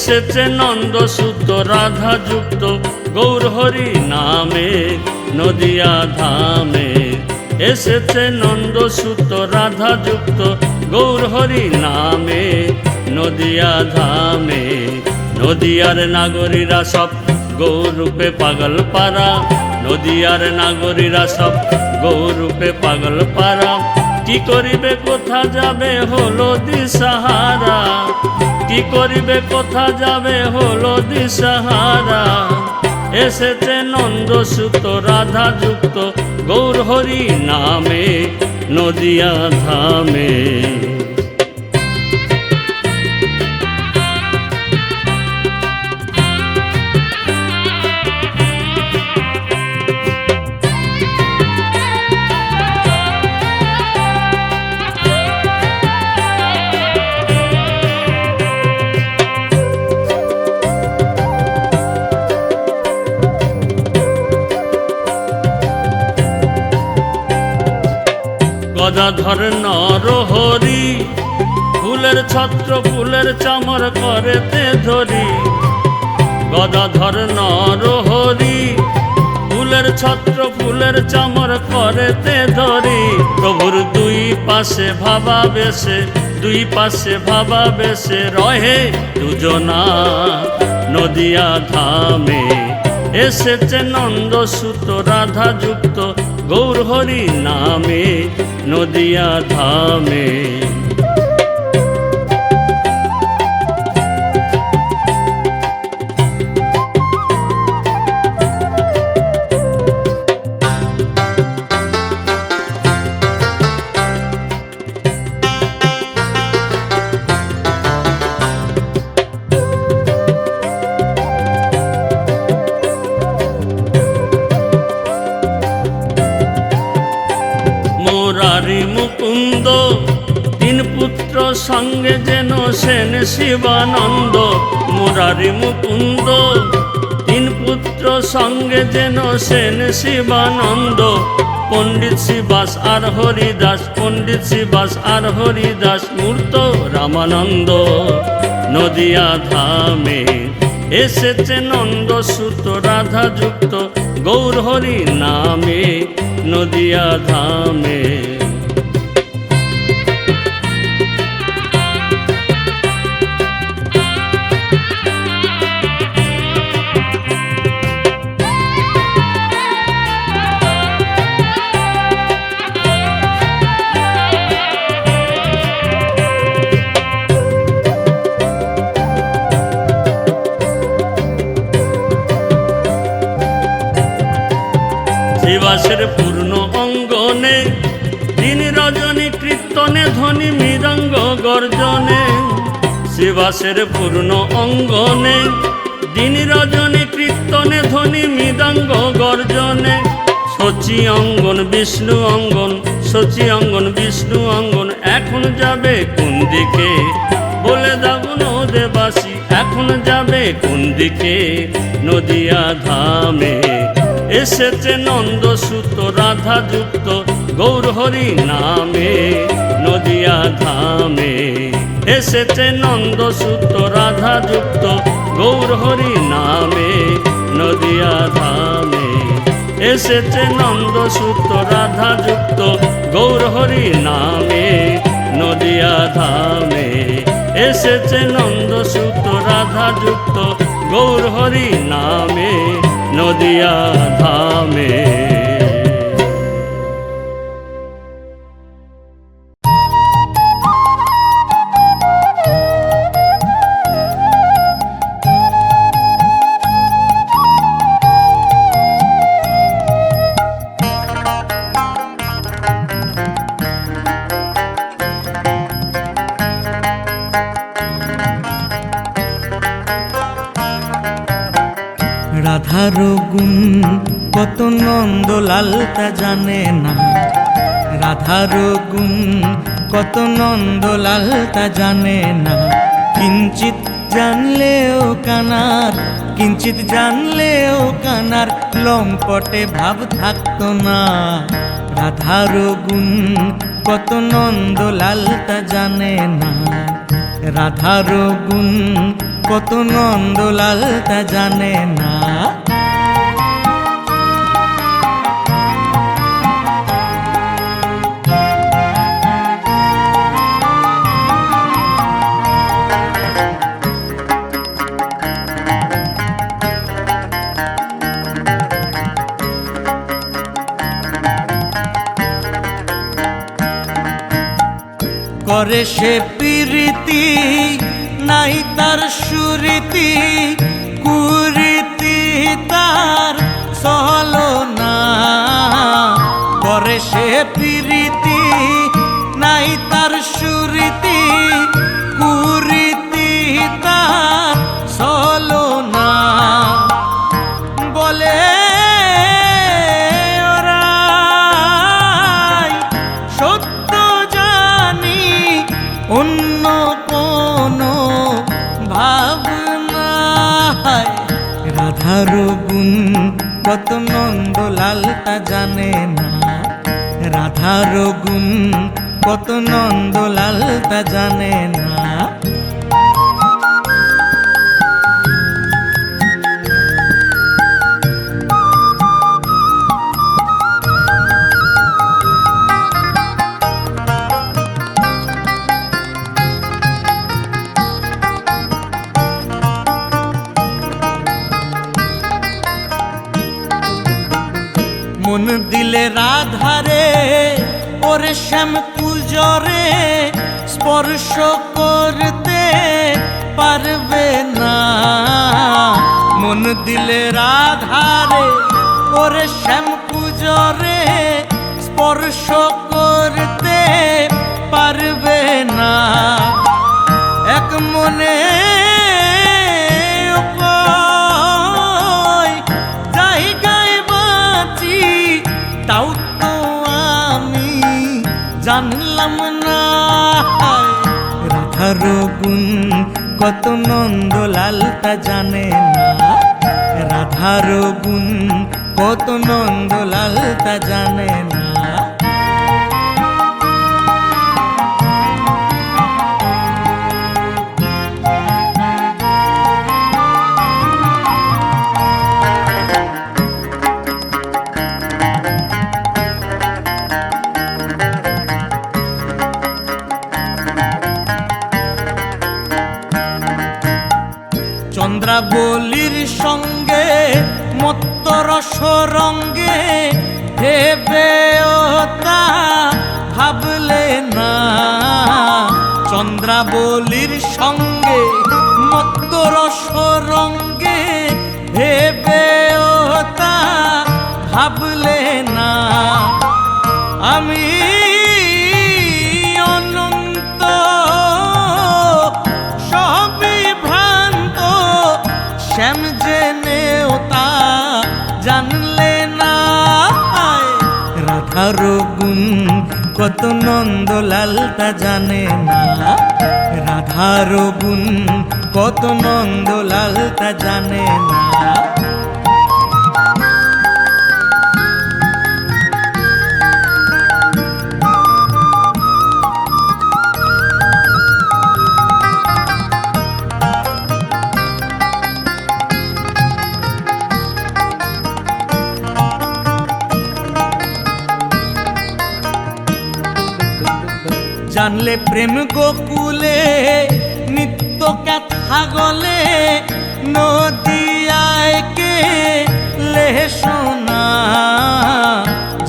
এসেছে নন্দ সুত রাধা যুক্ত গৌর হরি নামে নদিয়া ধামে। এসেছে নন্দ সুত রাধা যুক্ত গৌর হরি নামে নদিয়া ধামে। নদিয়ার নাগরীরা সব গৌর রূপে পাগল পারা, নদিয়ার নাগরীরা সব গৌর রূপে পাগল পারা। কি করিবে কোথা যাবে হলো দিশাহারা, কি করিবে কোথা যাবে হলো দিশাহারা। এসেছে নন্দ সুত রাধা যুক্ত গৌর হরি নামে নদিয়া ধামে। গদাধর নরহরি ফুলের ছত্র ফুলের চামর করেতে ধরি। গদাধর নরহরি ফুলের ছত্র ফুলের চামর করেতে ধরি। প্রভুর দুই পাশে ভাবা বেশে, দুই পাশে ভাবা বেশে রহে দুজনা নদিয়া ধামে। এসেছে নন্দ সুত রাধা যুক্ত গৌর হরি নামে নদিয়া ধামে। মুরারি মুকুন্দ তিন পুত্র সঙ্গে যেন সেন শিবানন্দ। মুরারি মুকুন্দ তিন পুত্র সঙ্গে যেন সেন শিবানন্দ। পণ্ডিত শিবাস আর হরিদাস, পণ্ডিত শিবাস আর হরিদাস মূর্ত রামানন্দ নদিয়া ধামে। এসেছে নন্দ সুত রাধা যুক্ত গৌর হরি নামে নদিয়া ধামে। শিবাসের পূর্ণ অঙ্গনে দিন রজনী কীর্তনে ধ্বনি মৃদঙ্গ গর্জনে। শিবাসের পূর্ণ অঙ্গনে দিন রজনী কীর্তনে ধ্বনি মৃদঙ্গ গর্জনে। শচী অঙ্গন বিষ্ণু অঙ্গন, শচী অঙ্গন বিষ্ণু অঙ্গন। এখন যাবে কোন দিকে বলে দাও নদেবাসী, এখন যাবে কোন দিকে নদিয়া ধামে। এসেছে নন্দ সুত রাধা যুক্ত গৌর হরি নামে নদিয়া ধামে। এসেছে নন্দ সুত রাধা যুক্ত গৌর হরি নামে নদিয়া ধামে। এসেছে নন্দ সুত রাধা যুক্ত গৌর হরি নামে নদিয়া ধামে। এসেছে নন্দ সুত রাধা যুক্ত গৌর হরি নামে নদিয়া ধামে। রাধার গুণ কত নন্দলাল তা জানে না। রাধার গুণ কত নন্দলাল তা জানে না। কিঞ্চিত জানলেও কানার, কিঞ্চিত জানলেও কানার লম্পটে ভাব থাকতো না। রাধার গুণ কত নন্দলাল তা জানে না। রাধার গুণ কত নন্দলাল তা জানে না। করে সে প্রীতি নাই তার সুরীতি, কুরীতি তার চলো না। করে সে প্রীতি নাই তার সুরীতি, কুরীতি তার চলো না। বলে অন্য কোনো ভাবনা। রাধার গুণ কত নন্দলাল তা জানে না। রাধার গুণ কত নন্দলাল তা জানে না। মন দিলে রাধারে ওরে শ্যাম পূজরে স্পর্শ করতে পারবে না। মন দিলে রাধারে ওরে শ্যাম পূজরে স্পর্শ করতে পারবে না। এক মনে তাও তো আমি জানলাম না। রাধার গুণ কত নন্দলাল তা জানে না। রাধার গুণ কত নন্দলাল তা জানে না। চন্দ্রাবলীর সঙ্গে মত্ত রস রঙ্গে ভেবে তা ভাবলে না। চন্দ্রাবলীর সঙ্গে মত্ত রস রঙ্গে ভেবে তা ভাবলে না। আমি অনন্ত সবই ভ্রান্ত, শ্যাম জেনেও তা জানলে না। রাধার গুণ কত নন্দলাল তা জানে না। রাধার গুণ কত নন্দলাল তা জানে না। জানলে প্রেম গোকুলে নিত্য কথা গলে, নদিয়ায় কে লে শোনা।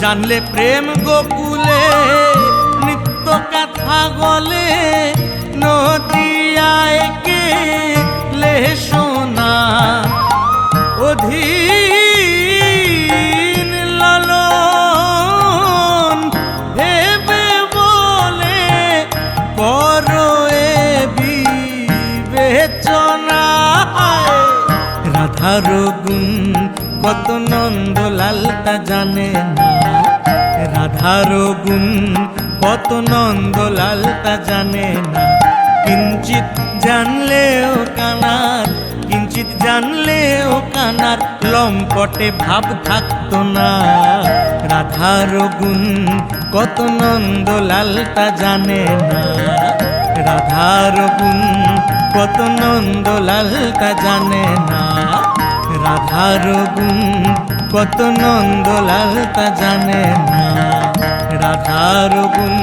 জানলে প্রেম গোকুলে নিত্য কথা গলে, নদিয়ায় কে লে শোনা। অধীন লালন ভেবে বলে করো এ বিবেচনা। রাধার গুণ কত নন্দলাল তা জানে না। রাধার গুণ কত নন্দলাল তা জানে না। কিঞ্চিত জানলেও কানার, কিঞ্চিত জানলেও কানার লম্পটে ভাব থাকতো না। রাধার গুণ কত নন্দলাল তা জানে না। রাধার গুণ কত নন্দলাল তা জানে না, রাধার গুণ কত নন্দলাল তা জানে না, রাধার গুণ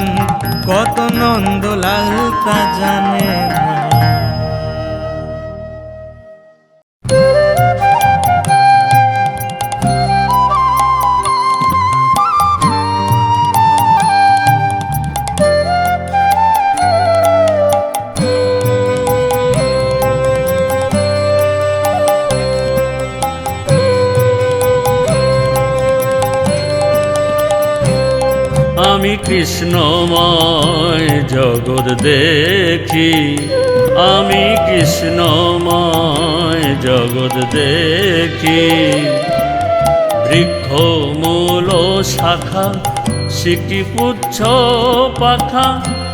কত নন্দলাল তা জানে না। আমি কৃষ্ণময় জগৎ দেখি, আমি কৃষ্ণময় জগৎ দেখি। বৃক্ষ মূল শাখা সিকি পুচ্ছ পাখা,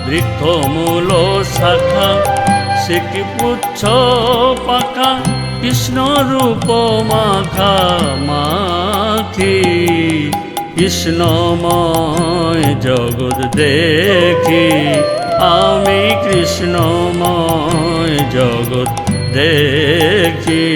বৃক্ষ মূল শাখা সিকি পুচ্ছ পাখা, কৃষ্ণ রূপ মাখা মাখি। কৃষ্ণময় জগৎ দেখি, আমি কৃষ্ণময় জগৎ দেখি।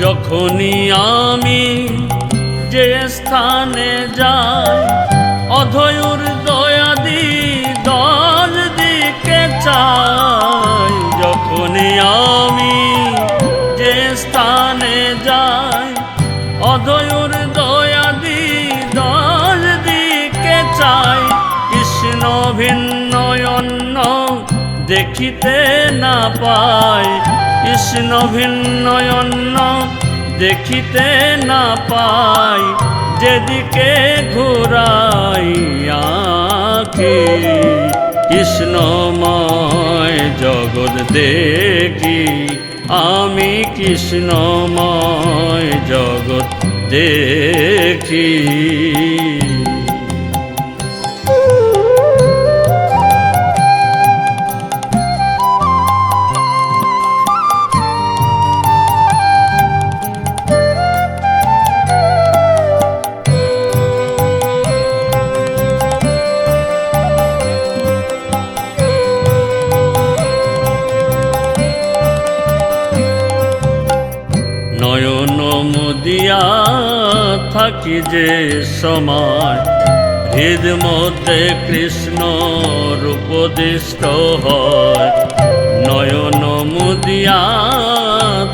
যখনই আমি যে স্থানে যাই, অধয়ুর দয়াদি দল দিকে চাই। যখনই আমি যে স্থানে যাই, অধয়ুর দয়াদি দল দিকে চাই। কৃষ্ণ ভিন্ন অন্য দেখিতে না পাই, কৃষ্ণ ভিন্ন অন্য দেখিতে না পাই। যেদিকে ঘুরাই আঁখি, কৃষ্ণময় জগৎ দেখি, আমি কৃষ্ণময় জগৎ দেখি। নয়ন মুদিয়া থাকি যে সময়, হৃদ মধ্যে কৃষ্ণ রূপদিষ্ট হয়। নয়ন মুদিয়া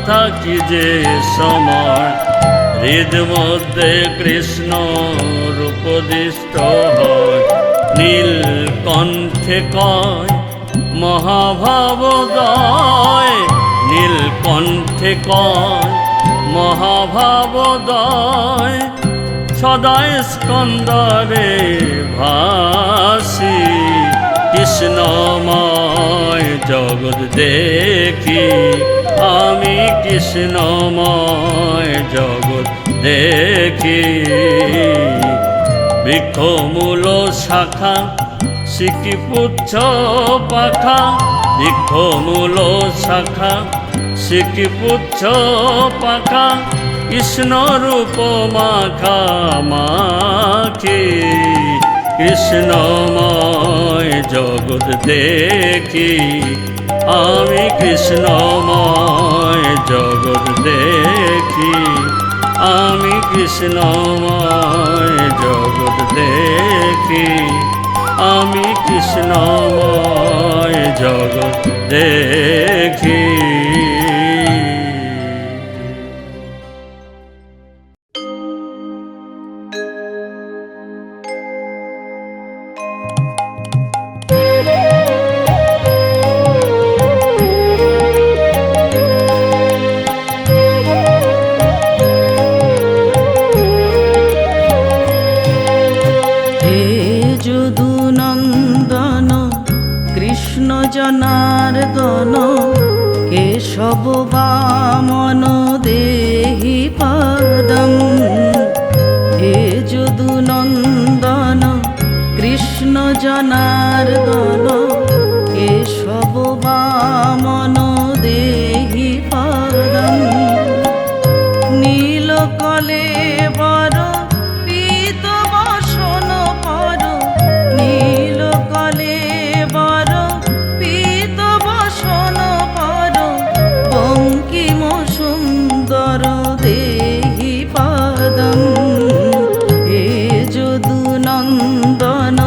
থাকি যে সময়, হৃদ মধ্যে কৃষ্ণ রূপদিষ্ট হয়। নীলকণ্ঠে কয় মহাভাবদয়, নীলকণ্ঠে কয় মহাভাবদয়। সদায় স্কন্দরে ভাসি, কৃষ্ণময় জগৎ দেখি, আমি কৃষ্ণময় জগৎ দেখি। বৃক্ষ মূল শাখা সিকি পুচ্ছ পাখা, বৃক্ষ মূল শাখা সিকি পুচ্ছ পাখা, কৃষ্ণ রূপ মাখা মাখি। কৃষ্ণময় জগৎ দেখি, আমি কৃষ্ণময় জগৎ দেখি, আমি কৃষ্ণময় জগৎ দেখি, আমি কৃষ্ণময় জগৎ দেখি। জনার্দন কেশব বামন পাদম। হে যদু নন্দন কৃষ্ণ জনার্দন, কেশব বামন দেহি পাদম। নীলকলে বর পীত বসন পর, নীলকলে বর পীত বসন পর, বঙ্কিম সুন্দর দেহি পাদম। হে যদু নন্দন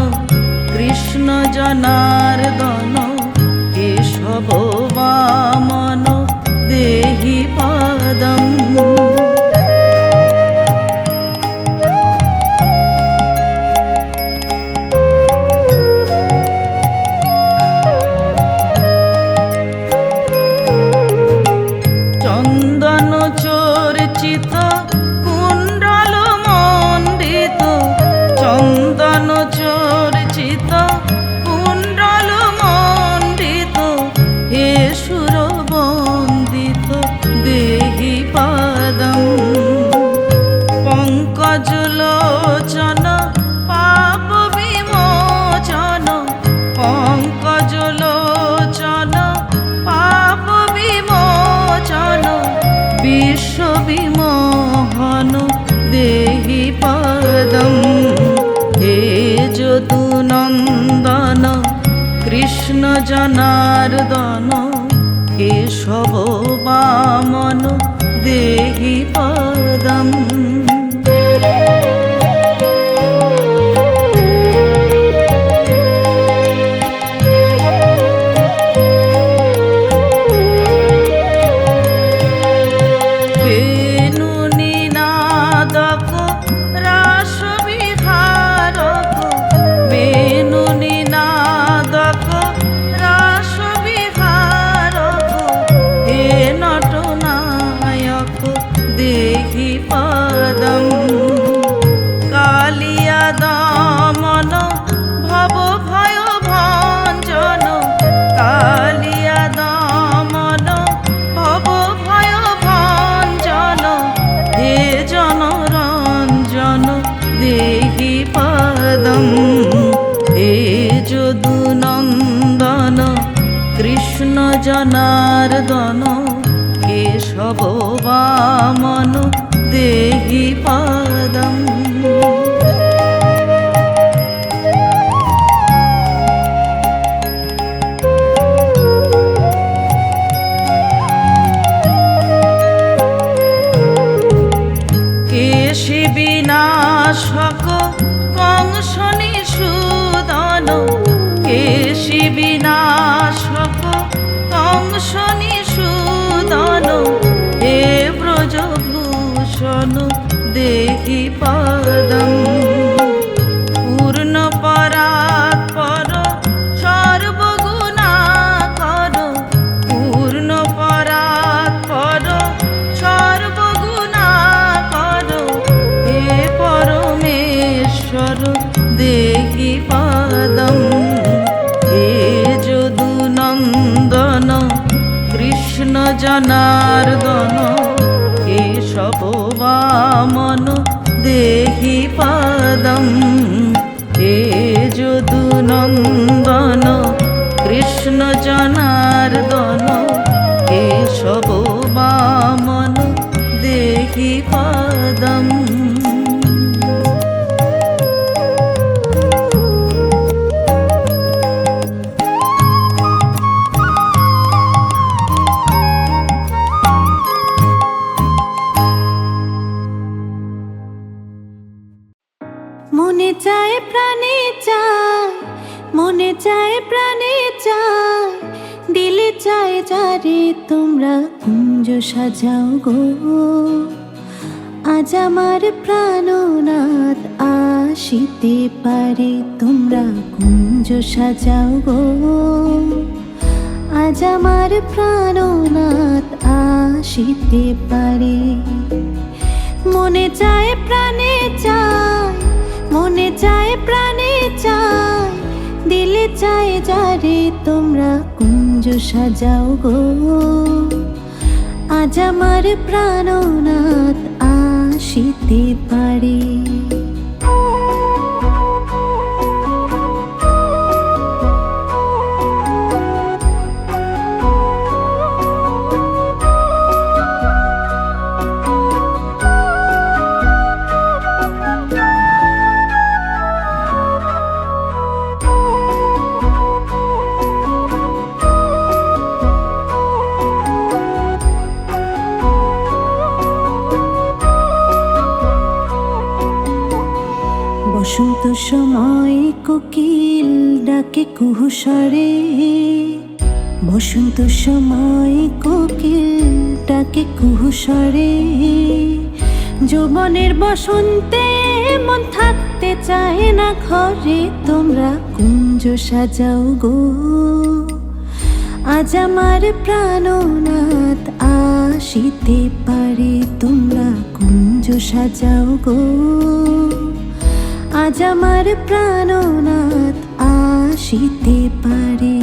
কৃষ্ণ জনার্দন, কেশব বামন দেহি পাদম। চন্দন চর্চিত কুণ্ডল মণ্ডিত, চন্দন চর্চিত কুণ্ডল মণ্ডিত, হে সুর বন্দিত দেহি পাদম। পঙ্কজ লোচন পাপ বিমোচন, পঙ্কজ লোচন পাপ বিমোচন, বিশ্ব বিমোহন দেহি পাদম। হে যদু নন্দন কৃষ্ণ জনার্দন, কেশব বামন দেহি পাদম। বেণু নিনাদক রাস বিহারক, বেণু নিনাদক রাস বিহারক, হে নটনায়ক দেহি পাদম। কালিয়া দমন ভব ভয় ভঞ্জন, কালিয়া দমন ভব ভয় ভঞ্জন, হে জনরঞ্জন দেহি পাদম। হে যদু নন্দন কৃষ্ণ জনার্দন, কেশব বামন দেহি পাদম। কেশী বিনাশক কংস নিষূদন, কেশী বিনাশক কংস নিষূদন, হে ব্রজভূষণ দেহি পাদম। পূর্ণ পরাৎপর সর্বগুণাকর, পূর্ণ পরাৎপর সর্বগুণাকর, হে পরমেশ্বর দেহি পাদম। হে যদু নন্দন কৃষ্ণ জনার্দন, কেশব বামন দেহি পাদম। হে যদু নন্দন কৃষ্ণ জনার্দন, কেশব বামন দেহি পাদম। মনে চায় প্রাণে চায়, মনে চায় প্রাণে চায়, দিলে চায় যারে তোমরা কুঞ্জ সাজাও গো। আজ আমার প্রাণনাথ আসিতে পারে, তোমরা কুঞ্জ সাজাও গো। আজ আমার প্রাণনাথ আসিতে পারে। মনে চায় প্রাণে চায়, মনে চায় প্রাণে চায়, দিলে চায় যারে তোমরা কুঞ্জ সাজাও গো। আজ আমার প্রাণনাথ আসি আসিতে পারে। বসন্ত সময় কোকিল ডাকে কুহুসরে, বসন্ত সময় কোকিল ডাকে কুহুসরে। যৌবনের বসন্তে মন থাকতে চায় না ঘরে, তোমরা কুঞ্জ সাজাও গো। আজ আমার প্রাণনাথ আসিতে পারে, তোমরা কুঞ্জ সাজাও গো। আজ আমার প্রাণনাথ আসিতে পারে।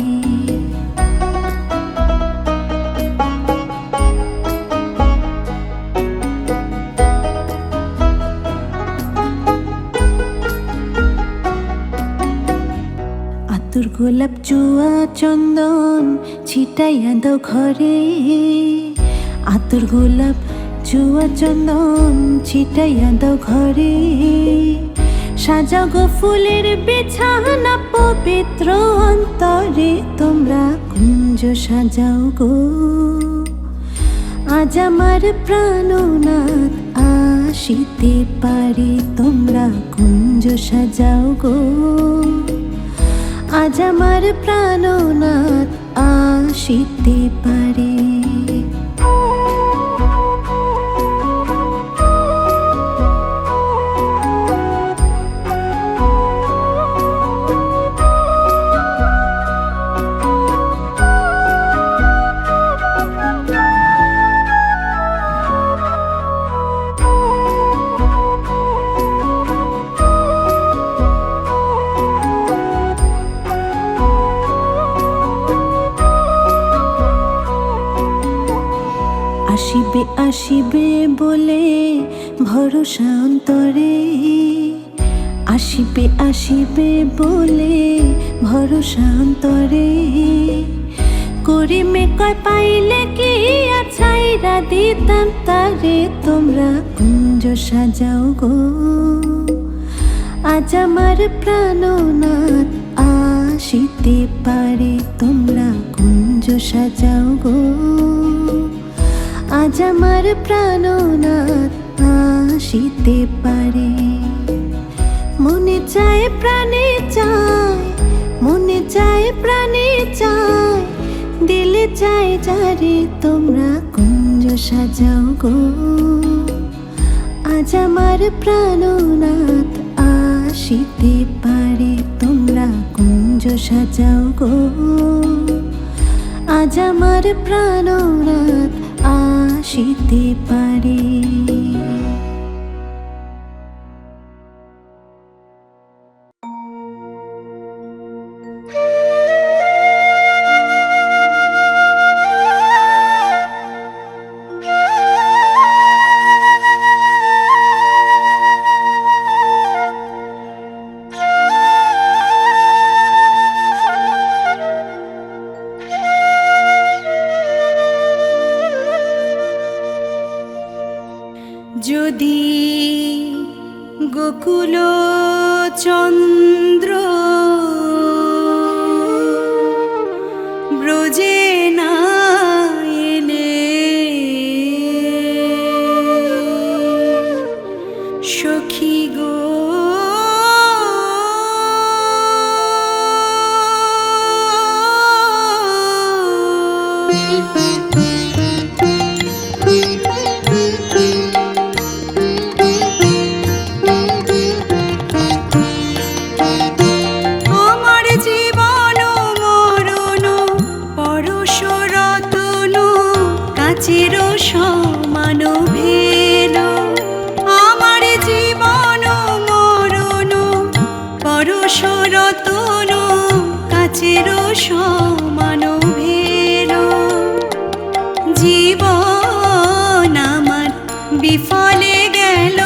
আতুর গোলাপ জুয়া চন্দন ছিটাইয়া দাও ঘরে, আতুর গোলাপ জুয়া চন্দন ছিটাইয়া দাও ঘরে। সাজাও গো ফুলের বিছানা পবিত্র অন্তরে, তোমরা কুঞ্জ সাজাও গো। আজ আমার প্রাণনাথ আসিতে পারে, তোমরা কুঞ্জ সাজাও গো। আজ আমার প্রাণনাথ আসিতে পারে। আসিবে আসিবে বলে ভরসা অন্তরে, আসিবে আসিবে বলে ভরসা অন্তরে। করিমে কয় পাইলে কি ছাইরা দিতাম তারে, তোমরা কুঞ্জ সাজাও গো। আজ আমার প্রাণনাথ আসিতে পারে, তোমরা কুঞ্জ সাজাও গো। আজ আমার প্রাণনাথ আসিতে পারে। মনে চায় প্রাণে চায়, মনে চায় প্রাণে চায়, দিলে চায় যারে, তোমরা কুঞ্জ সাজাও গো। আজ আমার প্রাণনাথ আসিতে পারে, তোমরা কুঞ্জ সাজাও গো। আজ আমার প্রাণনাথ আসিতে পারে। যদি গোকুল চন্দ্র ব্রজে না এলে, সখী গো সমান ভেল, আমার জীবন মরণ পরশ রতন কাচের সমান ভেল। জীবন আমার বিফলে গেল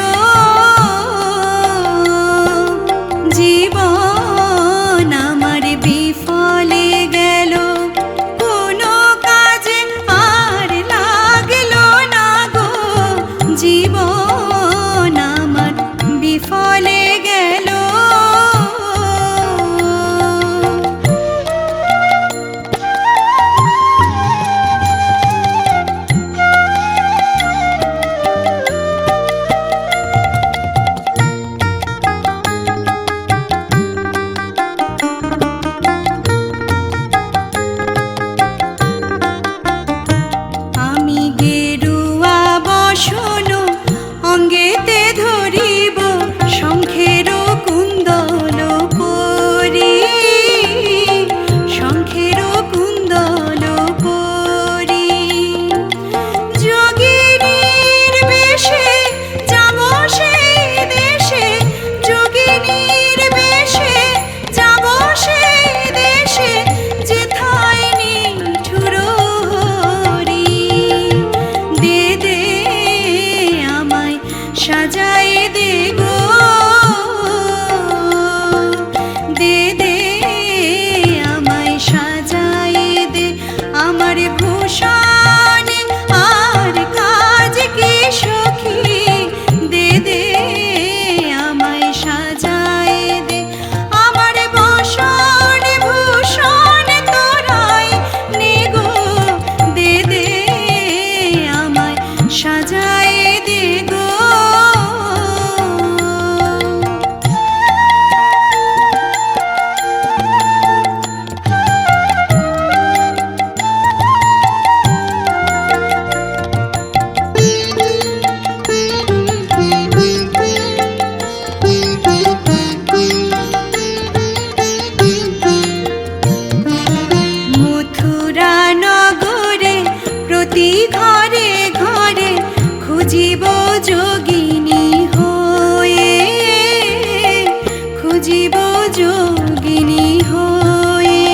জীব যোগিনী হয়ে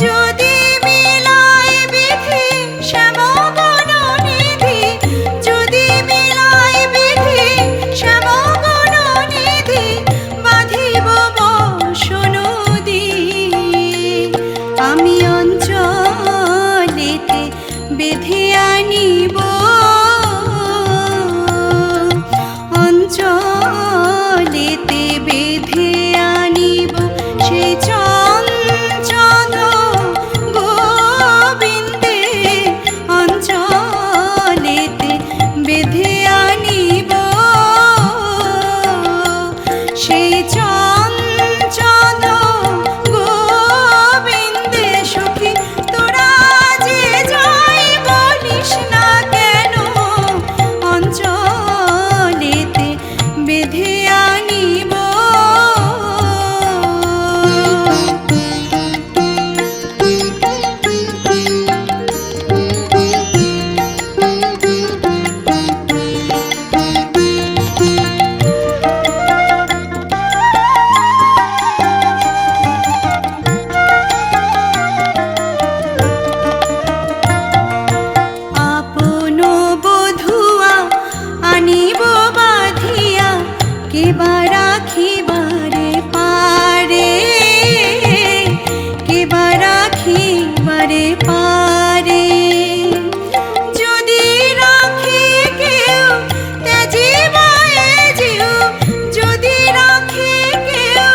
যদি মিলায় বিধি শ্যামগণ নিধি, যদি মিলায় বিধি শ্যামগণ নিধি, বাঁধিব বসন দিয়ে আমি অঞ্চলেতে বেঁধে আনিব, অঞ্চলেতে বেঁধে আনিব সেই চঞ্চল গোবিন্দে, অঞ্চলেতে বেঁধে আনিব সেই চঞ্চল গোবিন্দে। সখী তোরা যে যাই বলিস না কেন, অঞ্চলেতে বেঁধে আনিব। আপন বধুয়া আনিব বাঁধিয়া, কেবা রাখিবারে পারে, কেবা রাখিবারে পারে। যদি রাখি কেউ ত্যাজিব এ জীব, যদি রাখি কেউ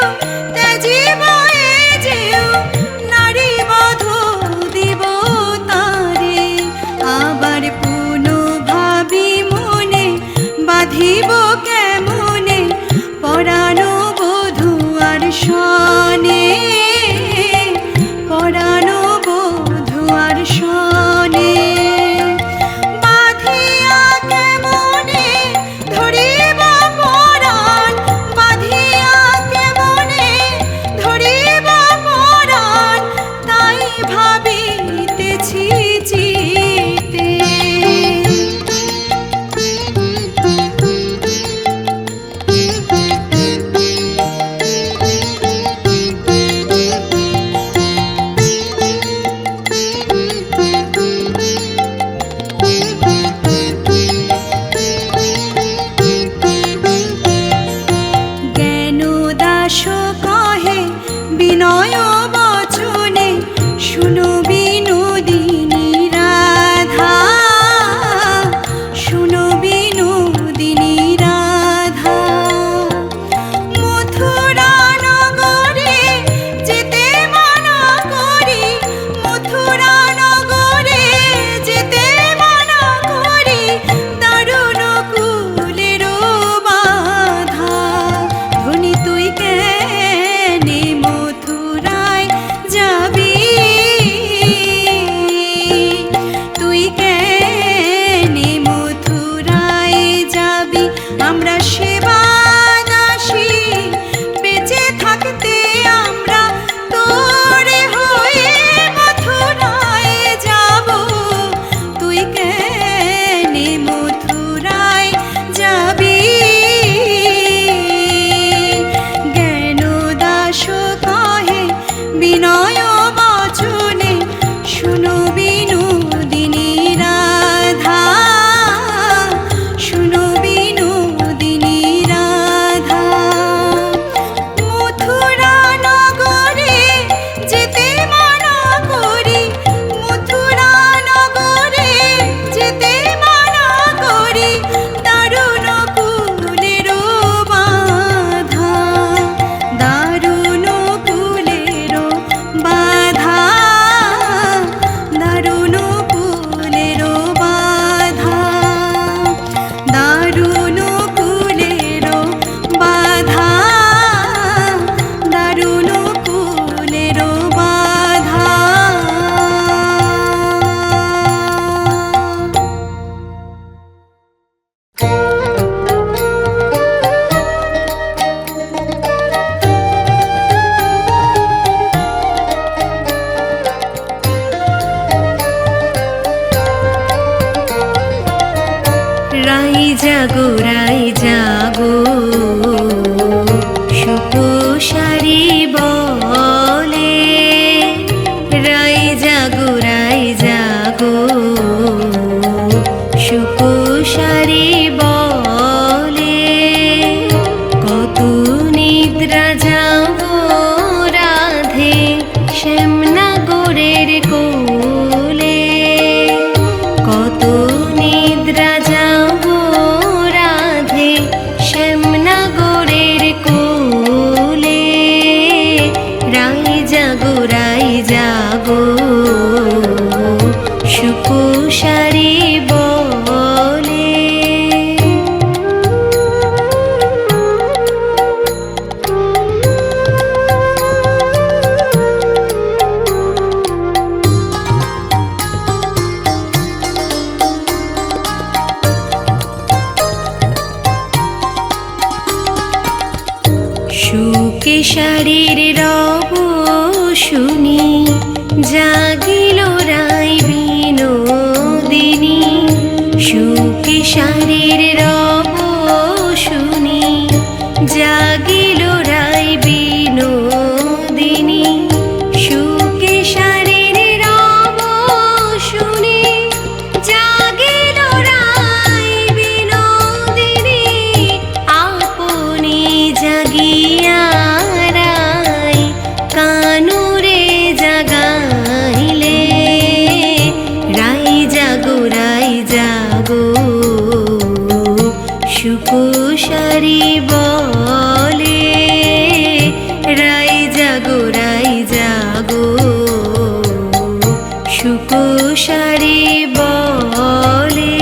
ত্যাজিব এ জীব, নারী বধ দিব তারে। আবার পুনঃ ভাবি মনে বাঁধিব কেমনে, পরানো বধূয়ার সনে, পরানো বধূয়ার সনে। বাঁধিয়া কেমনে ধরিব পরাণ, বাঁধিয়া কেমনে ধরিব পরাণ, তাই ভাবিতেছি চিতে। জ্ঞান দাস কহে বিনয় বচনে, শুনো বিনোদিনী রাধা, শুনো বিনোদিনী রাধা। মথুরা নগরে যেতে মানা করি, মথুরা নগরে যেতে মানা করি, দারুণ কুলের বাধা। ধনী তুই কেনে মথুরায় যাবি, তুই কেনে মথুরায় যাবি। আমরা সেবা দাসী বেঁচে থাকতে আমরা তোরে হয়ে মথুরায় যাব, তুই কেনে মথুরায় যাবি। জ্ঞান দাস কহে বিনয় বচনে, শুনো বিনোদিনী রাধা, শুনো বিনোদিনী রাধা। মথুরা নগরে যেতে মানা করি, মথুরা নগরে যেতে মানা করি, দারুণ কুলের বাধা, দারুণ কুলের বাধা, দারুণ কুলের বাধা, দারুণ কুলের বাধা, দারুণ কুলের বাধা। রাই জাগো, রাই জাগো, সুখ নিদ্রা যাবো রাধে শ্যামনগরের কোলে, কত নিদ্রা যাবো রাধে শ্যামনগরের কোলে। রাই জাগো সুকুশারি বলে। সুকেশারীর রব শুনি জাগিল রাই বিনোদিনী। সুকেশারীর রব শুনি জাগিল রাই বিনোদিনী। সুকেশারীর রব শুনি জাগিল রাই বিনোদিনী। আপনি জাগিয়া রাই কানুরে জাগাইলে। রাই জাগো সুকুশারি বলে। রাই জাগো সুকুশারি বলে।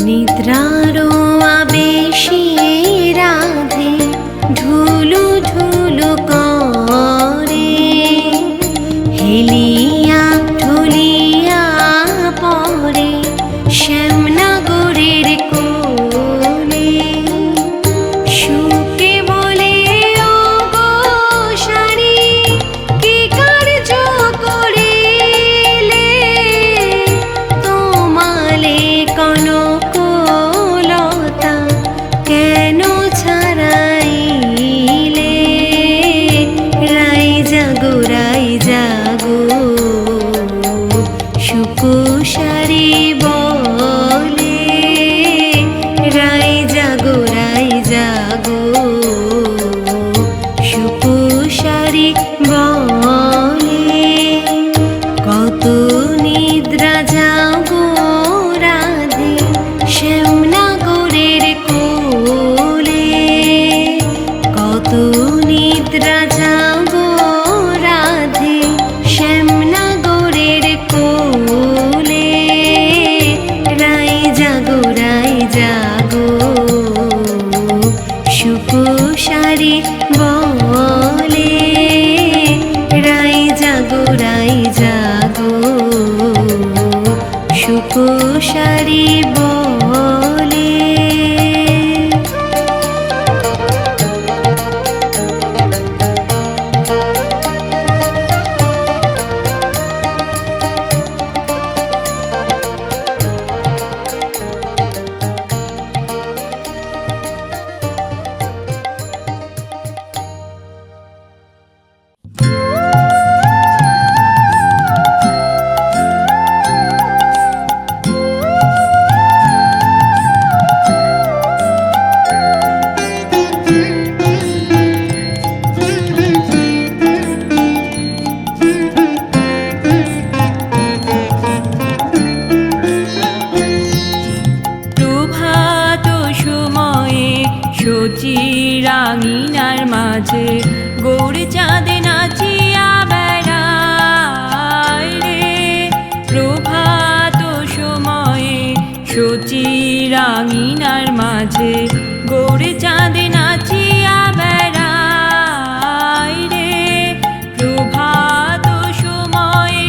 নিদ্রারো আবেশে রাধে ঢুলু ঢুলু করে। হেলিয়া ঢুলিয়া পরে শ্যামনগরের কোলে। সুকে বলে ও গো সারি কি কার্য করিলে। তোমালে কনকলতা কেন ছাড়াইলে। রাই জাগো সুকুশারি বলে। রাই জাগো সুকুশারি বলে। কত নিদ্রা যাবো রাধে শ্যামনগরের কোলে। কত নিদ্রা যাবো রাধে শ্যামনগরের কোলে। রাই জাগো সুকুশারি বলে। রাই জাগো সুকুশারি বলে। চিরাঙিনার মাঝে গৌর চাঁদে নাচিয়া বেড়ায় রে। প্রভাত সময়ে সচিরাঙিনার মাঝে গৌর চাঁদে নাচিয়া বেড়ায় রে। প্রভাত সময়ে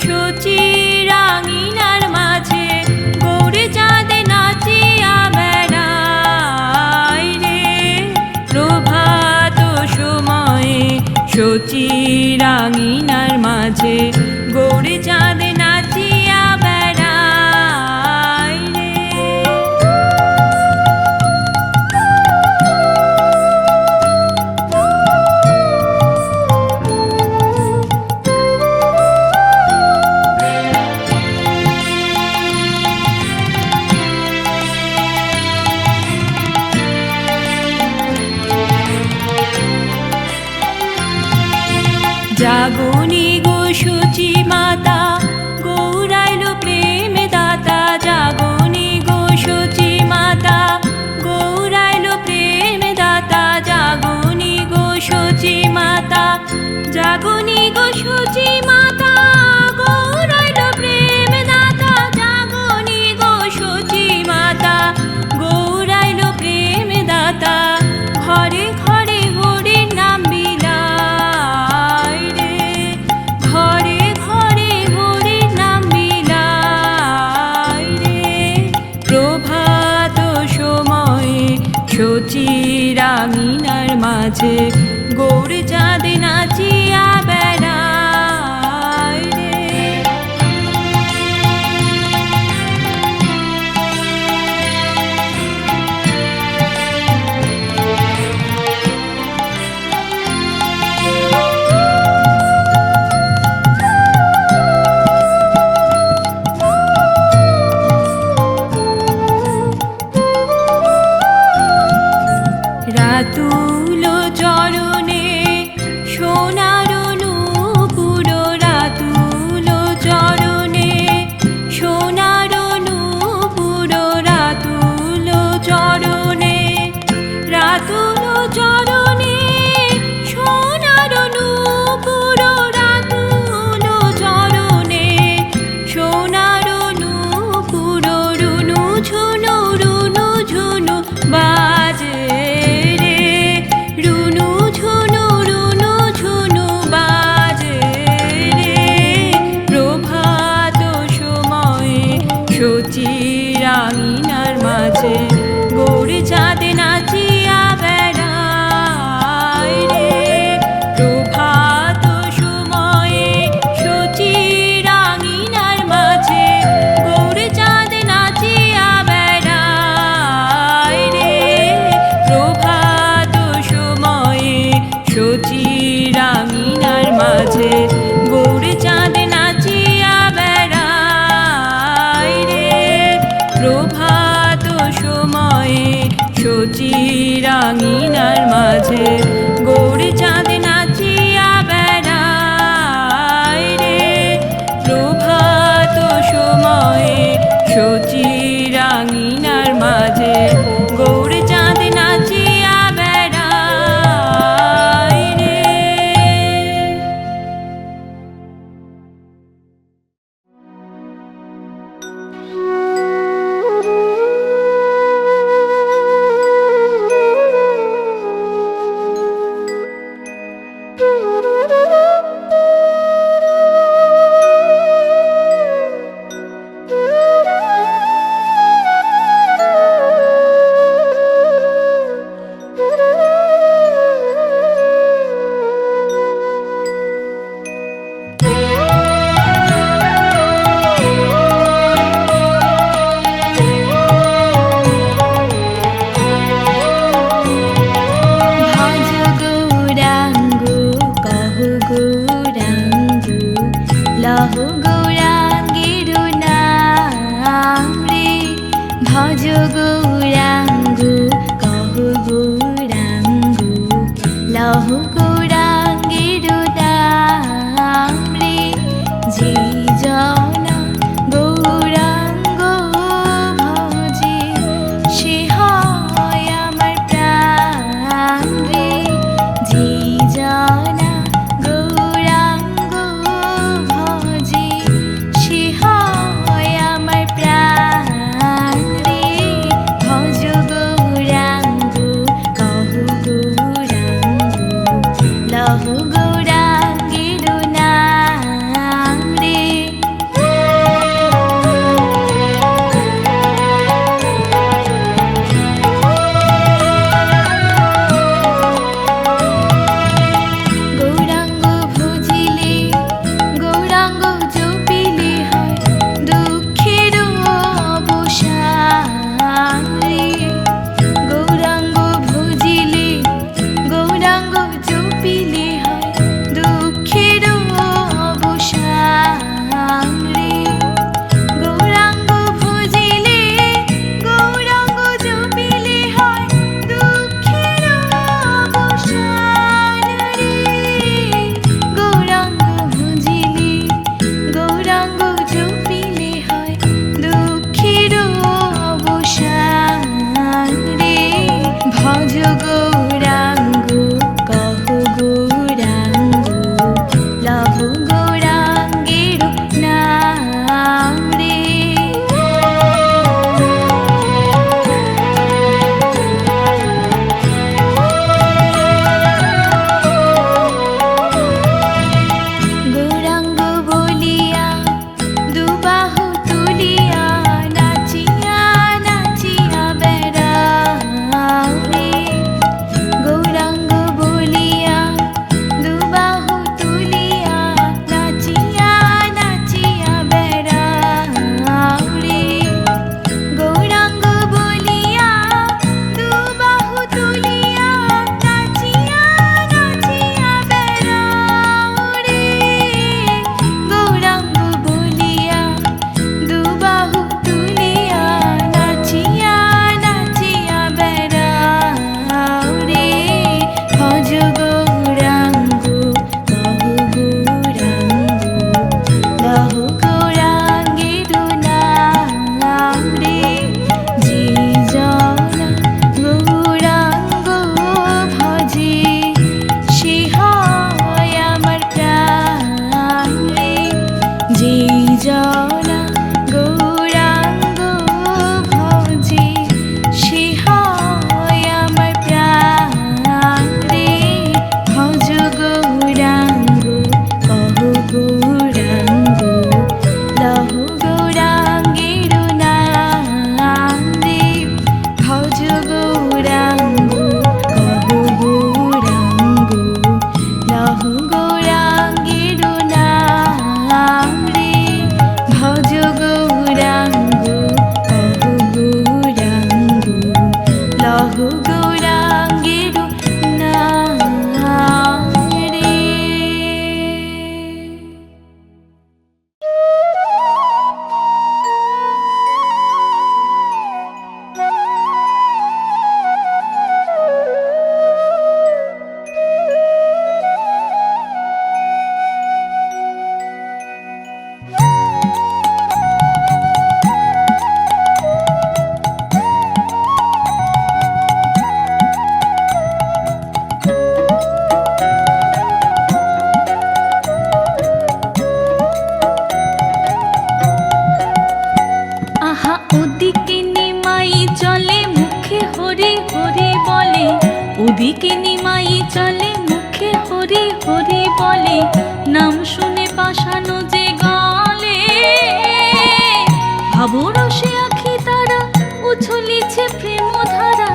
সচিরাঙিনার মাঝে গৌর চাঁদে নাচিয়া বেড়ায় রে। প্রভাত সময়ে সচিরাঙিনার মাঝে গৌর চাঁদে নাচিয়া বেড়ায় রে। জাগনি গো সূচি মাতা গৌরাইল প্রেম দাতা জাগনি গো সূচি মাতা গৌরাইল প্রেম দাতা ঘরে ঘরে হরির নাম বিলায় রে ঘরে ঘরে হরির নাম বিলায় রে প্রভাত সময়ে সচিরা মিনার মাঝে গৌর চাঁদ নাচিয়া বেড়ায় রে রাতুল চরণে সোনার নূপুর রাতুল চরণে সোনার নূপুর রাতুল চরণে রাতুল চরণে সোনার নূপুর রাতুল চরণে সোনার নূপুর রুনু ঝুনু বাজে রে হরি বলে, ওদিকে নিমাই চলে মুখে হরি হরি বলে, নাম শুনে পাশানো যে গলে। ভাবরসে আখি তারা উছলিছে প্রেম ধারা,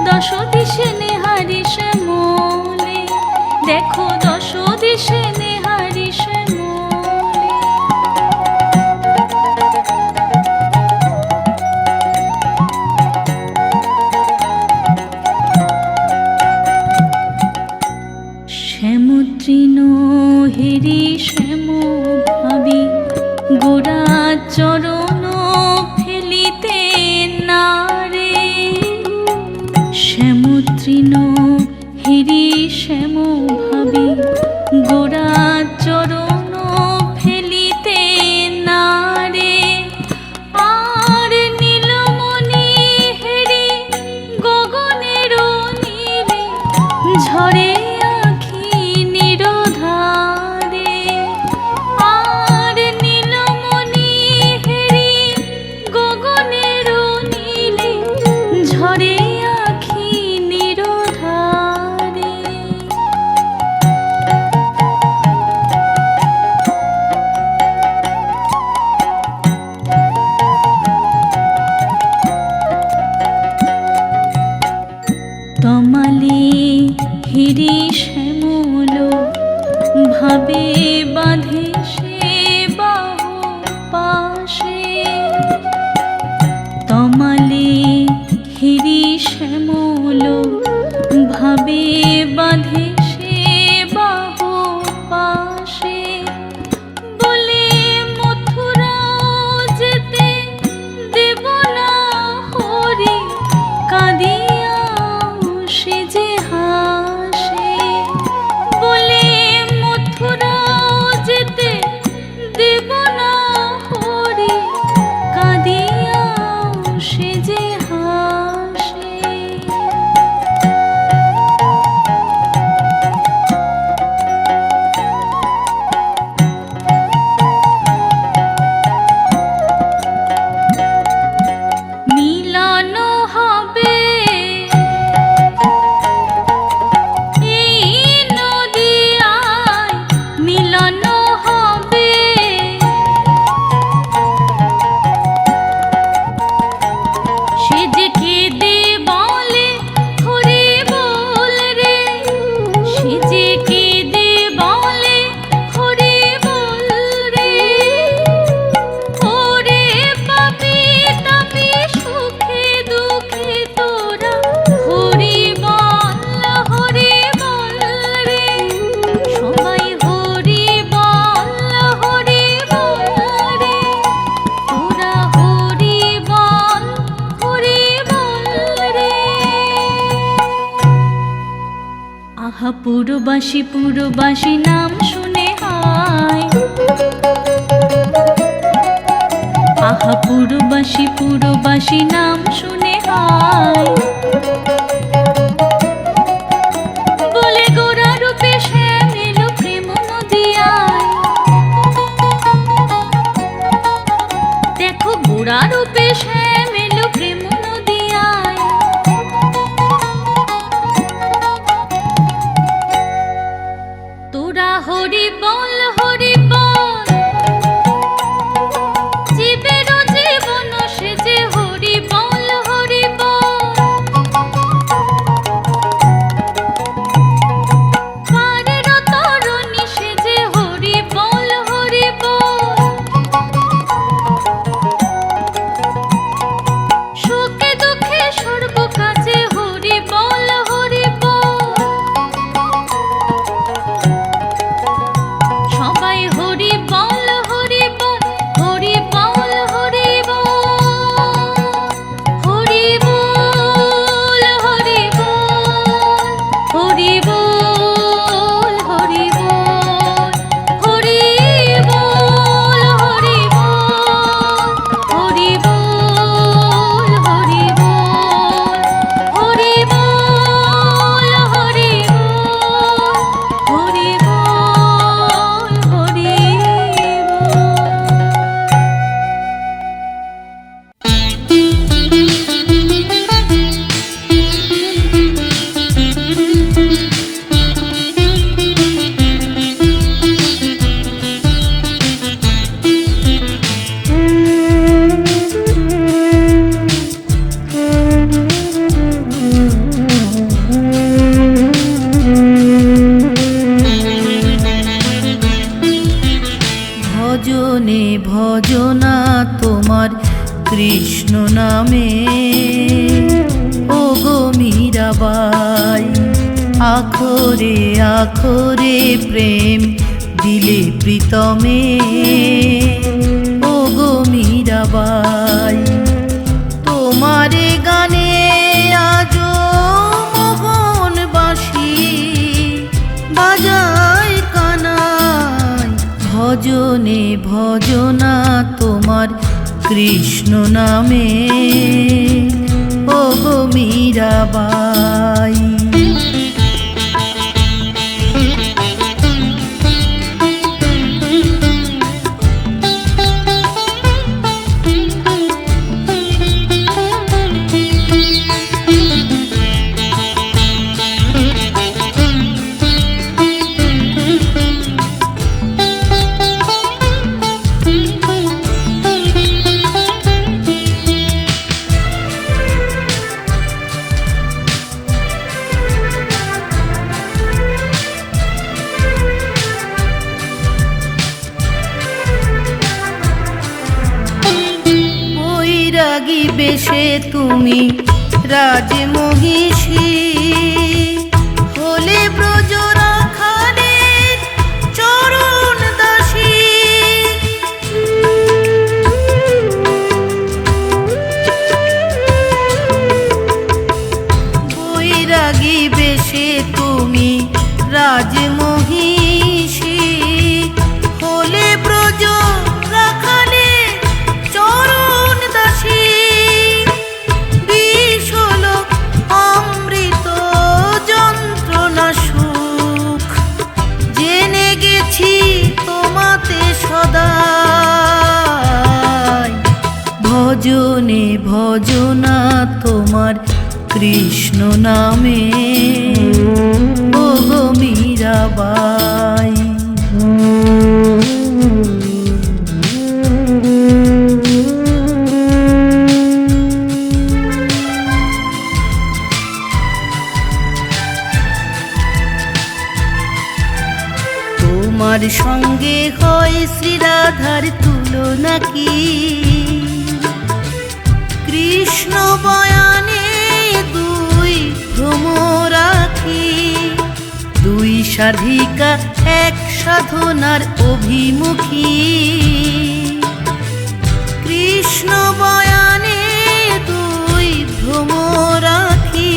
দশ দিশে নেহারি শ্যামলে, দেখো দশ দিশে নেহারি শ্যামলে। শ্যামতৃণ হেরি শ্যাম ভাবি, গোড়া চরণ ফেলিতে নারে। শ্যামতৃণ হেরি শ্যাম ভাবি, গোড়া চরণ ফেলিতে নারে। আর নীলমণি হেরি গগনের নীলে, ঝরে আখি নিরধারে। আর নীলমণি হেরি গগনের নীলে, ঝরে আখি নিরধারে। তমালে হিরি শ্যামল, ভাবে বাঁধে সে বাহু পাশে। তমালে হিরি শ্যামল, ভাবে বাঁধে সে বাহু পাশে। বলে মথুরাও যেতে দেব না হরি, কাঁদিয়াও সে যে হাসে। বলে মথুরাও যেতে দেব না হরি, কাঁদিয়াও সে যে হাসে। মিলন হবে এই নদিয়ায়, মিলন হবে। সে যে কেঁদে বলে হরি বল রে, সে যে কেঁদে বলে হরি বল রে। ওরে পাপি তাপি সুখে দুঃখে তোরা হরি বল রে। সবাই হরি বল রে, তোরা হরি বল রে। আহা পুরবাসী পুরবাসী নাম শুনে হায়, আহা পুরবাসী পুরবাসী নাম শুনে হায়। বলে গোরা রূপে শ্যাম এলো প্রেম নদিয়ায়, দেখো গোরা রূপে শ্যাম এলো প্রেম নদিয়ায়। তোরা হরি বল জীবের জীবন সে যে হরি বল। মীরাবাই। আখরে আখরে প্রেম দিলে প্রীতমে, ও গো মীরাবাই। তোমারে গানে আজো মোহন বাঁশি বাজায় কানাই। ভজনে ভজনা তোমার কৃষ্ণ নামে, ও গো মীরাবাই। বৈরাগী বেশে তুমি রাজমহিষী, হলে ব্রজ রাখালের চরণ দাসী। বৈরাগী বেশে তুমি রাজমহিষী, হলে ব্রজ রাখালে চরণ দাসী। বিষ হলো অমৃত যন্ত্রণা সুখ, জেনে গেছি তোমাতে সদাই। ভজনে ভজনা তোমার কৃষ্ণ নামে, ও গো মীরাবাই। তোমার সঙ্গে হয় শ্রীরাধার তুলনা কি? কৃষ্ণ বয়ানে দুই ভ্রমরাখি, দুই সাধিকা এক সাধনার অভিমুখী। কৃষ্ণ বয়ানে দুই ভ্রমরাখি,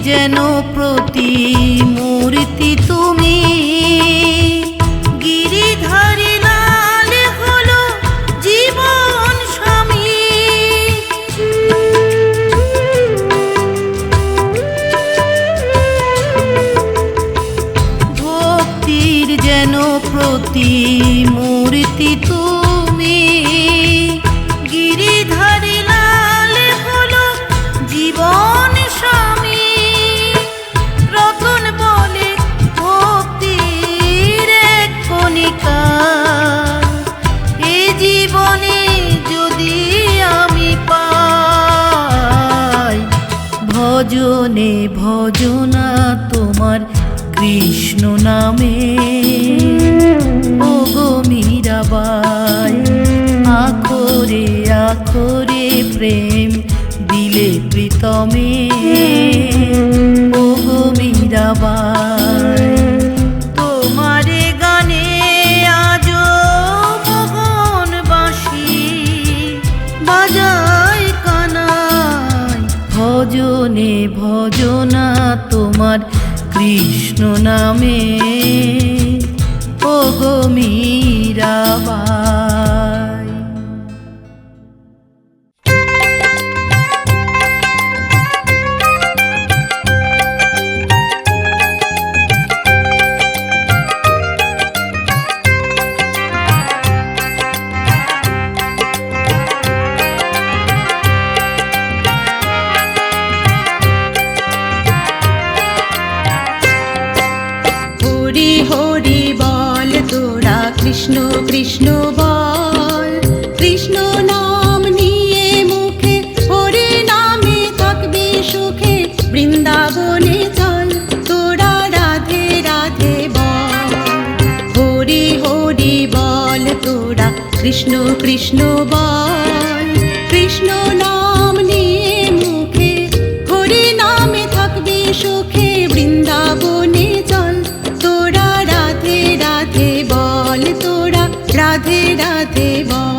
যেন প্রতিমূর্তি তুমি। গিরিধারী লাল হলো জীবন স্বামী, ভক্তির যেন প্রতিমূর্তি তুমি। গিরিধারী লাল হলো জীবন স্বামী। রতন বলে ভক্তির এক কণিকা, এ জীবনে যদি আমি পাই। ভজনে ভজনা তোমার কৃষ্ণ নামে, ও গো মীরাবাই। আখরে আখরে প্রেম দিলে প্রীতমে, ও গো মীরাবাই। তোমারে গানে আজো মোহন বাঁশি বাজায় কানাই। ভজনে ভজনা তোমার কৃষ্ণ নামে, ও গো মীরাবাই। হরি হরি বল তোরা কৃষ্ণ কৃষ্ণ বল, কৃষ্ণ নাম নিয়ে মুখে হরি নামে থাকবি সুখে, বৃন্দাবনে চল তোরা রাধে রাধে বল। হরি হরি বল তোরা কৃষ্ণ কৃষ্ণ বল, কৃষ্ণ নাম নিয়ে মুখে হরি নামে থাকবি সুখে, বৃন্দাবনে চল তোরা রাধে রাধে বল, তোরা রাধে রাধে বল।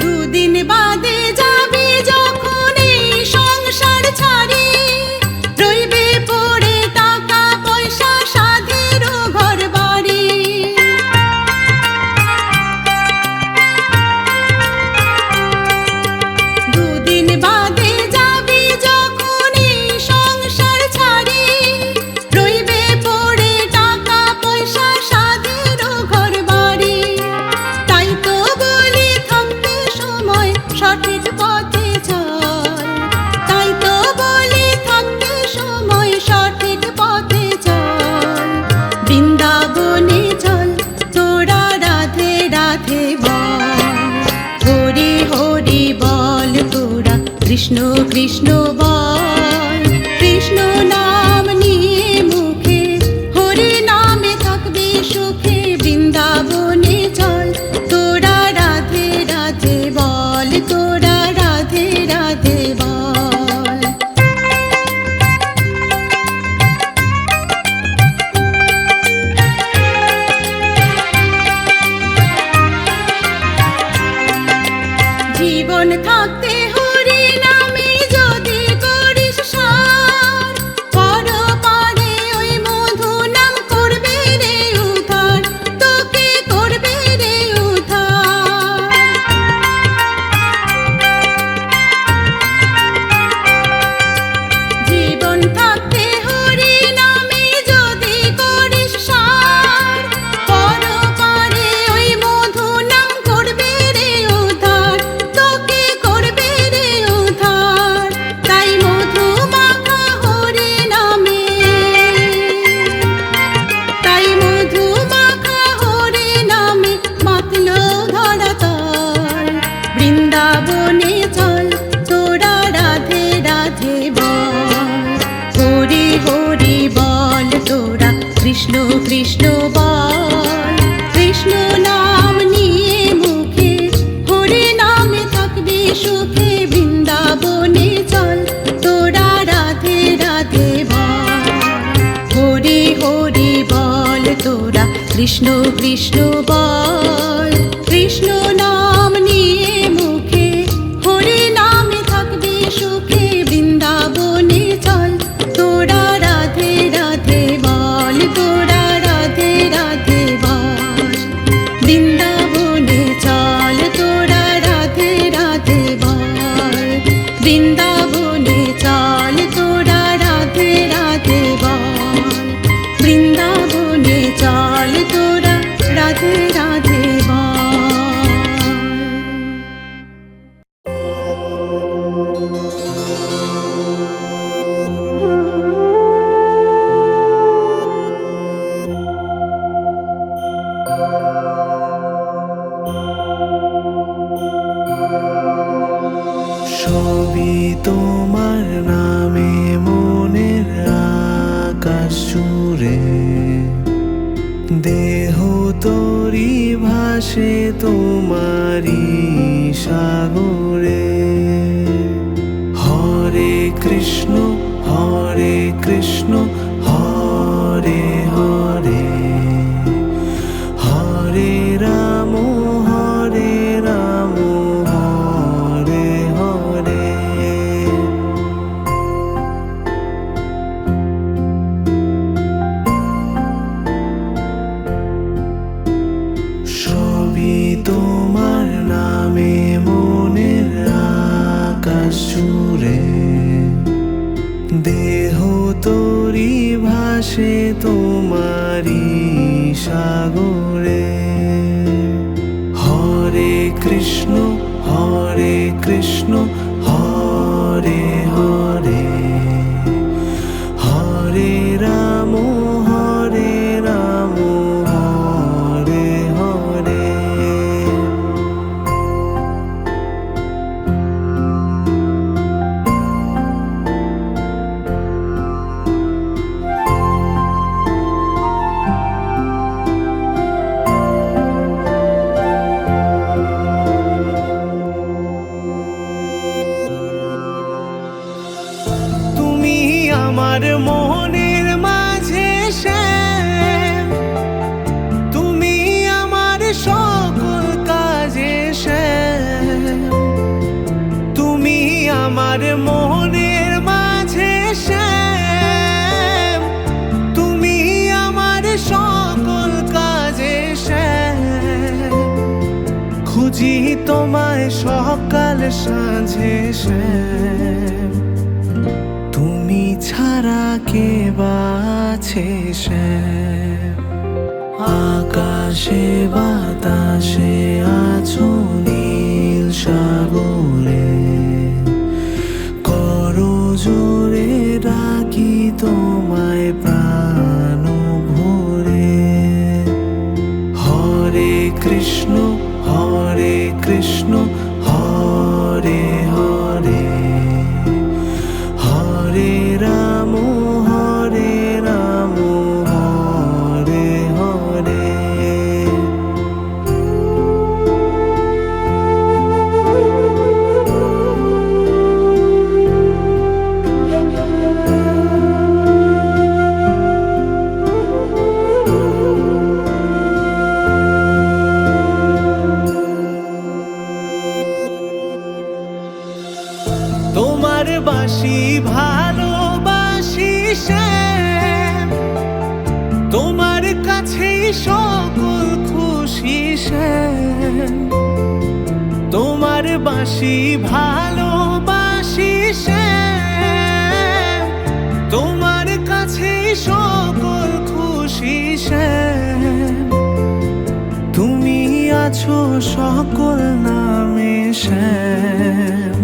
দুদিন বাদে যাবি যখন এই সংসার ছাড়ি, রইবে পড়ে টাকা পয়সা সাধের ঘর বাড়ি। দুদিন বাদে যাবি যখন এই সংসার ছাড়ি, রইবে পড়ে টাকা পয়সা সাধের ঘর বাড়ি। তাই তো বলি থাকতে সময় সঠিক পথে চল, তাই তো বলি থাকতে সময় সঠিক পথে চল, বৃন্দাবনে চল তোরা রাধে রাধে বল। হরি হরি বল তোরা কৃষ্ণ কৃষ্ণ বল, কৃষ্ণ নাম নিয়ে মুখে হরি নামে থাকবি সুখে, বৃন্দাবনে চল তোরা রাধে রাধে বল, তোরা রাধে রাধে বল। জীবন থাকতে হরি নামে যদি করিস সার, পরপারে ওই মধু নাম করবে রে উদ্ধার, তোকে করবে রে উদ্ধার। জীবন থাকতে হরি নামে যদি করিস সার, পরপারে ওই মধু নাম করবে রে উদ্ধার, তোকে করবে রে উদ্ধার। তাই মধু মাখা হরি নামে, তাই মধু মাখা হরি নামে মাতলো ধরাতল, বৃন্দাবনে চল তোরা রাধে রাধে বল। হরি হরি বল তোরা কৃষ্ণ কৃষ্ণ বল, কৃষ্ণ নাম নিয়ে মুখে হরি নামে থাকবি সুখে, বৃন্দাবনে চল তোরা রাধে রাধে বল। হরি হরি বল তোরা কৃষ্ণ কৃষ্ণ বল, কৃষ্ণ নাম নিয়ে মুখে হরি নামে থাকবি সুখে, বৃন্দাবনে চল তোরা রাধে রাধে বল, তোরা রাধে রাধে বল। বৃন্দাবনে চল তোরা রাধে রাধে বল, বৃন্দাবনে চল তোরা রাধে রাধে বল, বৃন্দাবনে চল তোরা রাধে রাধে বল। সবই তোমার নামে মনের আকাশ জুড়ে, দেহ তোরি ভাসে তোমারি সাগরে। হরে কৃষ্ণ হরে হরে, হরে রাম হরে হরে। সবই তোমার নামে মনের আকাশ জুড়ে, দেহ তোরি ভাসে ভেসে তোমারি সাগরে। হরে কৃষ্ণ হরে কৃষ্ণ হরে হরে, হরে রাম হরে রাম হরে হরে। তুমি আমার মনের মাঝে শ্যাম, তুমি আমার সকল কাজে শ্যাম। তুমি আমার মনের মাঝে শ্যাম, তুমি আমার সকল কাজে শ্যাম। খুঁজি তোমায় সকাল সাঁঝে শ্যাম, তুমি ছাড়া কে বাছে শ্যাম। আকাশে বাতাসে আছো নীল সাগরে, করো জোরে ডাকি তোমায় প্রাণ ভরে। হরে কৃষ্ণ হরে কৃষ্ণ হরে হরে, হরে রাম হরে রাম হরে হরে। তোমার বাঁশি ভালোবাসি শ্যাম, তোমার কাছেই সকল খুশি শ্যাম। তোমার বাঁশি ভালোবাসি শ্যাম, তোমার কাছেই সকল খুশি শ্যাম। তুমি আছো সকল নামে শ্যাম,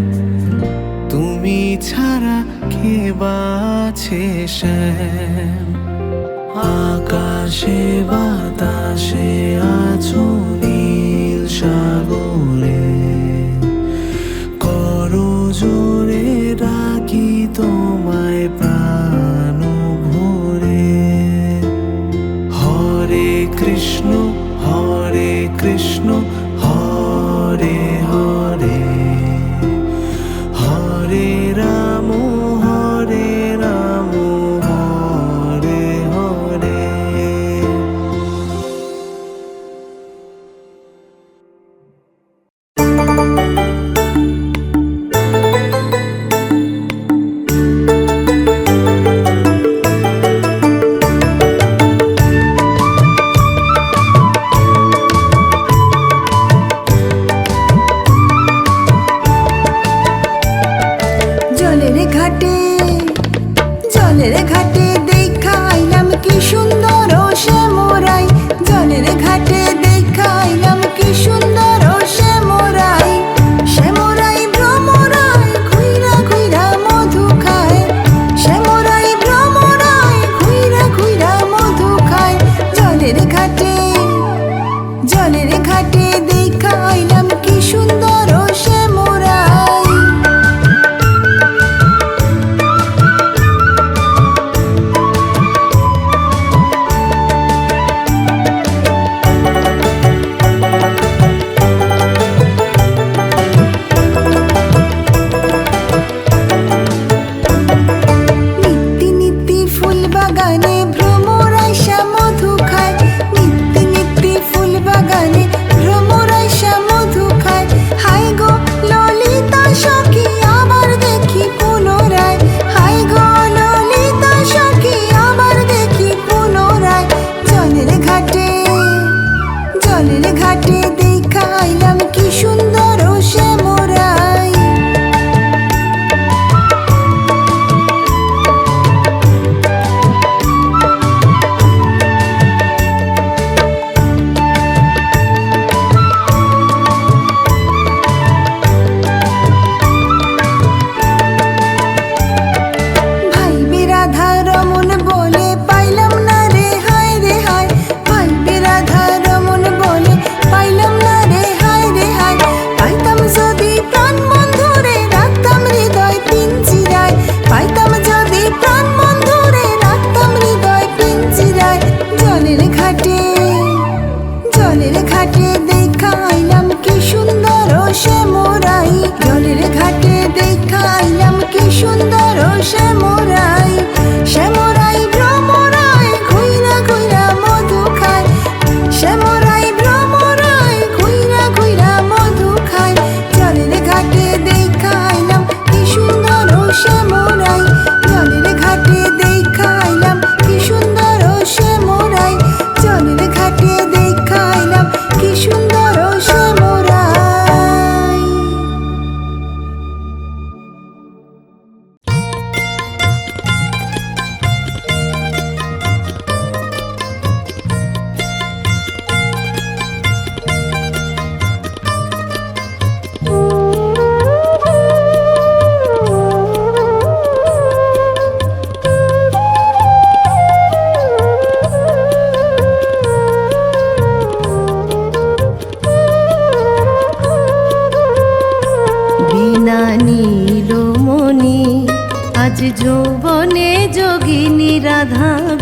তুমি ছাড়া কে বাছে শ্যাম। আকাশে বাতাসে আছো নীল সাগরে, করো জোরে ডাকি তোমায় প্রাণ ভরে। হরে কৃষ্ণ হরে কৃষ্ণ হরে হরে, হরে রাম হরে রাম হরে হরে।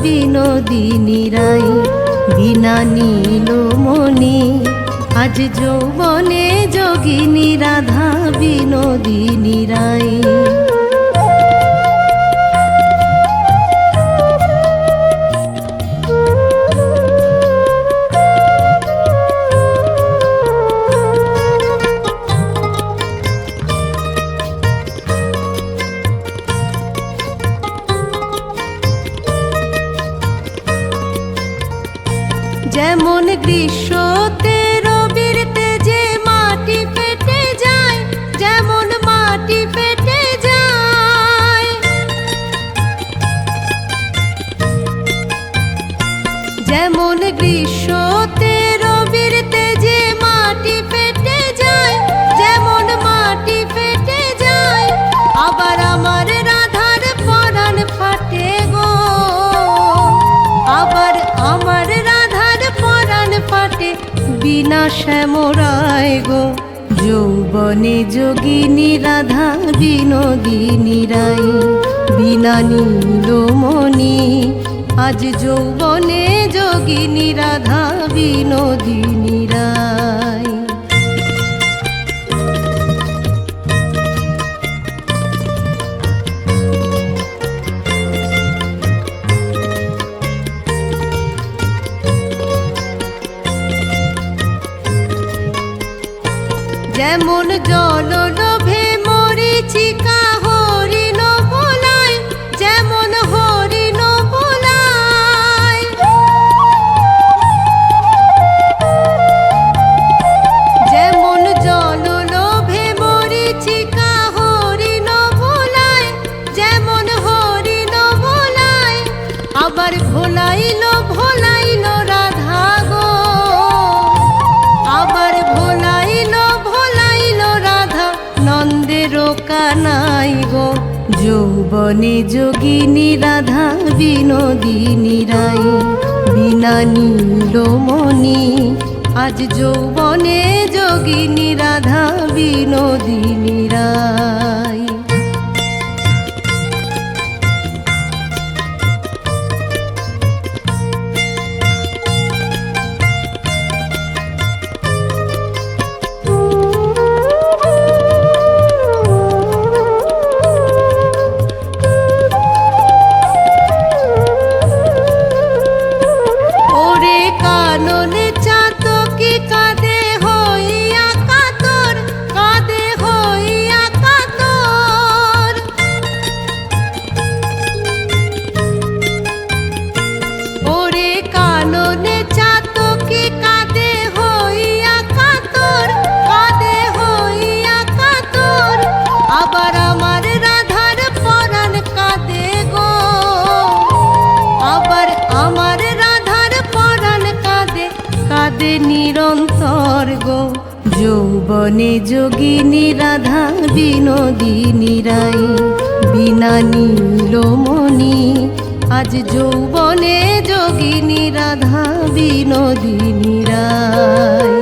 বিনোদিনী রাই। বিনা নীলমণি আজ যৌবনে যোগিনী রাধা বিনোদিনী রাই। যেমন গ্রীষ্মতে রবির তেজে মাটি ফেটে যায়, যেমন মাটি ফেটে যায়, যেমন গ্রীষ্মতে রবির তেজে মাটি ফেটে যায়, যেমন মাটি ফেটে যায়, আবার আমার রাধার পরাণ ফাটে গো, আবার আমার ফাটে বিনা শ্যামরায় গো। যৌবনে যোগিনী রাধা বিনোদিনী রাই। বিনা নীলমণি আজ যৌবনে যোগিনী রাধা বিনোদিনী রাই। যেমন জল লোভে মরিচিকা হরিণ বোলায়, যেমন হরিণ বোলায়, যেমন জল লোভে মরিচিকা হরিণ বোলায়, যেমন হরিণ বোলায়, আবার ভোলাইল ভোলাইল রাধা গো, আবার ভোলাইল নন্দের কানাই গো। যৌবনে যোগিনী রাধা বিনোদিনী রাই। বিনা নীলমণি আজ যৌবনে যোগিনী রাধা বিনোদিনী রাই। কাননে চাতকি কাঁদে হইয়া কাতর, কাঁদে হইয়া কাতর, ওরে কাননে চাতকি কাঁদে হইয়া কাতর, কাঁদে হইয়া কাতর, আবার আমার রাধার পরাণ কাঁদে গো, আবার আমার কাঁদে নিরন্তর গো। যৌবনে যোগিনী রাধা বিনোদিনী রাই। বিনা নীলমণি আজ যৌবনে যোগিনী রাধা বিনোদিনী রাই।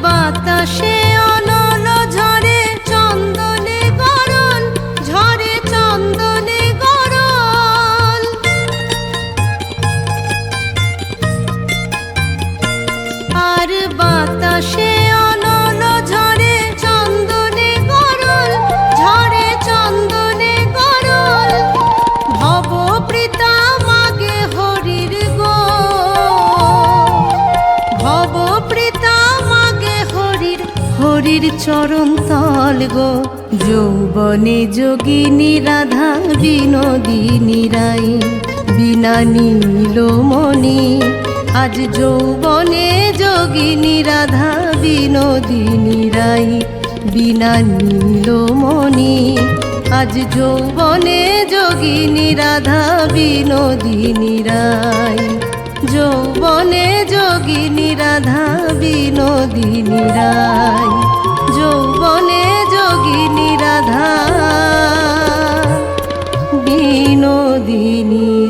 বাতাসে অনল ঝরে চন্দনে গরল, ঝরে চন্দনে গরল, আর বাতাসে অনল ঝরে চন্দনে গরল, ঝরে চন্দনে গরল, ভবপ্রীতা মাগে হরির গো, ভবপ্রীতা হরির চরণ তল গো। যৌবনে যোগিনী রাধা বিনোদিনী রাই। বিনা নীলমণি আজ যৌবনে যোগিনী রাধা বিনোদিনী রাই। বিনা নীলমণি আজ যৌবনে যোগিনী রাধা বিনোদিনী রাই। যৌবনে যোগিনী রাধা বিনোদিনী রাই। যৌবনে রাধা বিনোদিনী।